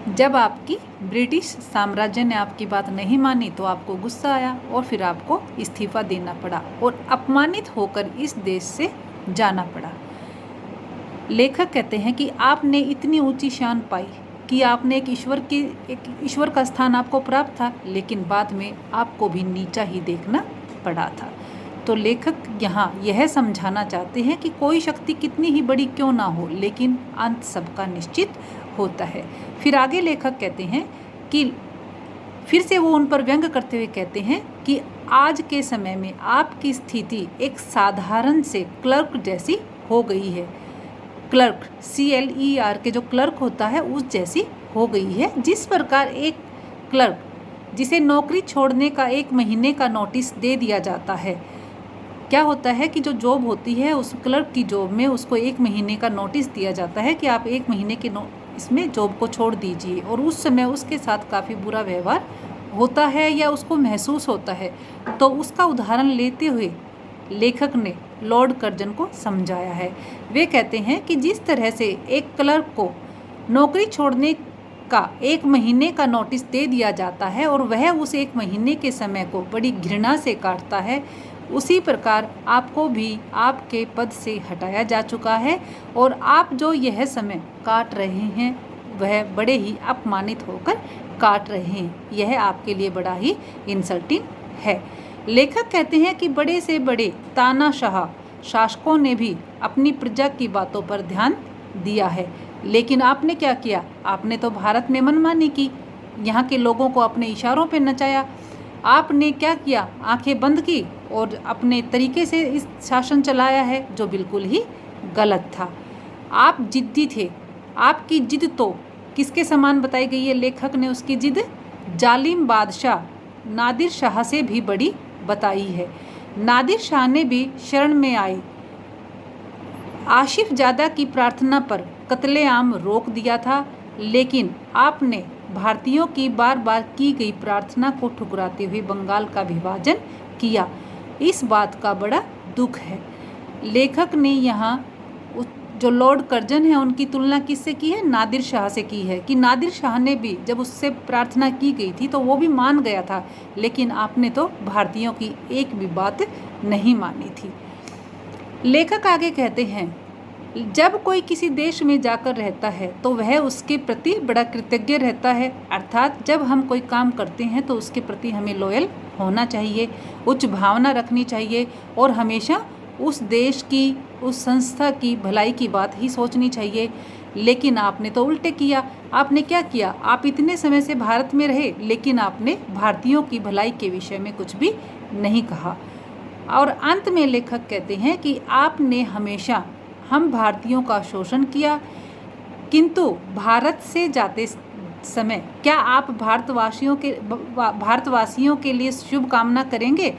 जब आपकी ब्रिटिश साम्राज्य ने आपकी बात नहीं मानी तो आपको गुस्सा आया और फिर आपको इस्तीफा देना पड़ा और अपमानित होकर इस देश से जाना पड़ा। लेखक कहते हैं कि आपने इतनी ऊंची शान पाई कि आपने एक ईश्वर का स्थान आपको प्राप्त था, लेकिन बाद में आपको भी नीचा ही देखना पड़ा था। तो लेखक यहाँ यह समझाना चाहते हैं कि कोई शक्ति कितनी ही बड़ी क्यों ना हो, लेकिन अंत सबका निश्चित होता है। फिर आगे लेखक कहते हैं कि फिर से वो उन पर व्यंग करते हुए कहते हैं कि आज के समय में आपकी स्थिति एक साधारण से क्लर्क जैसी हो गई है। क्लर्क CLER के जो क्लर्क होता है उस जैसी हो गई है। जिस प्रकार एक क्लर्क जिसे नौकरी छोड़ने का 1 महीने का नोटिस दे दिया जाता है, क्या होता है कि जो जॉब होती है उस क्लर्क की जॉब में उसको 1 महीने का नोटिस दिया जाता है कि आप 1 महीने के इसमें जॉब को छोड़ दीजिए, और उस समय उसके साथ काफ़ी बुरा व्यवहार होता है या उसको महसूस होता है। तो उसका उदाहरण लेते हुए लेखक ने लॉर्ड कर्जन को समझाया है। वे कहते हैं कि जिस तरह से एक क्लर्क को नौकरी छोड़ने का 1 महीने का नोटिस दे दिया जाता है और वह उस 1 महीने के समय को बड़ी घृणा से काटता है, उसी प्रकार आपको भी आपके पद से हटाया जा चुका है और आप जो यह समय काट रहे हैं वह बड़े ही अपमानित होकर काट रहे हैं। यह आपके लिए बड़ा ही इंसल्टिंग है। लेखक कहते हैं कि बड़े से बड़े तानाशाह शासकों ने भी अपनी प्रजा की बातों पर ध्यान दिया है, लेकिन आपने क्या किया? आपने तो भारत में मनमानी की, यहाँ के लोगों को अपने इशारों पे नचाया। आपने क्या किया? आंखें बंद की और अपने तरीके से इस शासन चलाया है, जो बिल्कुल ही गलत था। आप जिद्दी थे। आपकी जिद तो किसके समान बताई गई है? लेखक ने उसकी जिद जालिम बादशाह नादिर शाह से भी बड़ी बताई है। नादिर शाह ने भी शरण में आए आसिफ जादा की प्रार्थना पर कत्लेआम रोक दिया था, लेकिन आपने भारतीयों की बार बार की गई प्रार्थना को ठुकराते हुए बंगाल का विभाजन किया। इस बात का बड़ा दुख है। लेखक ने यहाँ जो लॉर्ड कर्जन है उनकी तुलना किससे की है? नादिर शाह से की है कि नादिर शाह ने भी जब उससे प्रार्थना की गई थी तो वो भी मान गया था, लेकिन आपने तो भारतीयों की एक भी बात नहीं मानी थी। लेखक आगे कहते हैं, जब कोई किसी देश में जाकर रहता है तो वह उसके प्रति बड़ा कृतज्ञ रहता है। अर्थात जब हम कोई काम करते हैं तो उसके प्रति हमें लॉयल होना चाहिए, उच्च भावना रखनी चाहिए और हमेशा उस देश की, उस संस्था की भलाई की बात ही सोचनी चाहिए। लेकिन आपने तो उल्टे किया। आपने क्या किया? आप इतने समय से भारत में रहे, लेकिन आपने भारतीयों की भलाई के विषय में कुछ भी नहीं कहा। और अंत में लेखक कहते हैं कि आपने हमेशा हम भारतीयों का शोषण किया, किंतु भारत से जाते समय क्या आप भारतवासियों के लिए शुभकामना करेंगे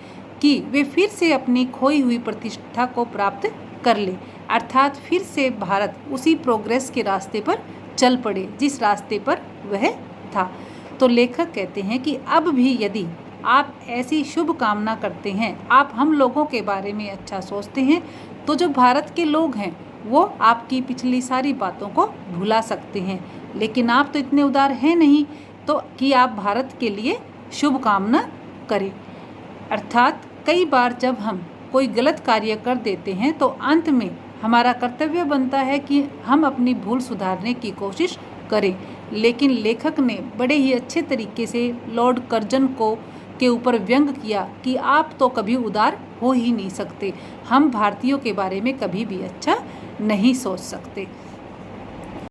कि वे फिर से अपनी खोई हुई प्रतिष्ठा को प्राप्त कर ले, अर्थात फिर से भारत उसी प्रोग्रेस के रास्ते पर चल पड़े जिस रास्ते पर वह था। तो लेखक कहते हैं कि अब भी यदि आप ऐसी शुभ कामना करते हैं, आप हम लोगों के बारे में अच्छा सोचते हैं, तो जो भारत के लोग हैं वो आपकी पिछली सारी बातों को भुला सकते हैं। लेकिन आप तो इतने उदार हैं नहीं तो कि आप भारत के लिए शुभ कामना करें। अर्थात कई बार जब हम कोई गलत कार्य कर देते हैं तो अंत में हमारा कर्तव्य बनता है कि हम अपनी भूल सुधारने की कोशिश करें। लेकिन लेखक ने बड़े ही अच्छे तरीके से लॉर्ड कर्जन के ऊपर व्यंग किया कि आप तो कभी उदार हो ही नहीं सकते, हम भारतीयों के बारे में कभी भी अच्छा नहीं सोच सकते।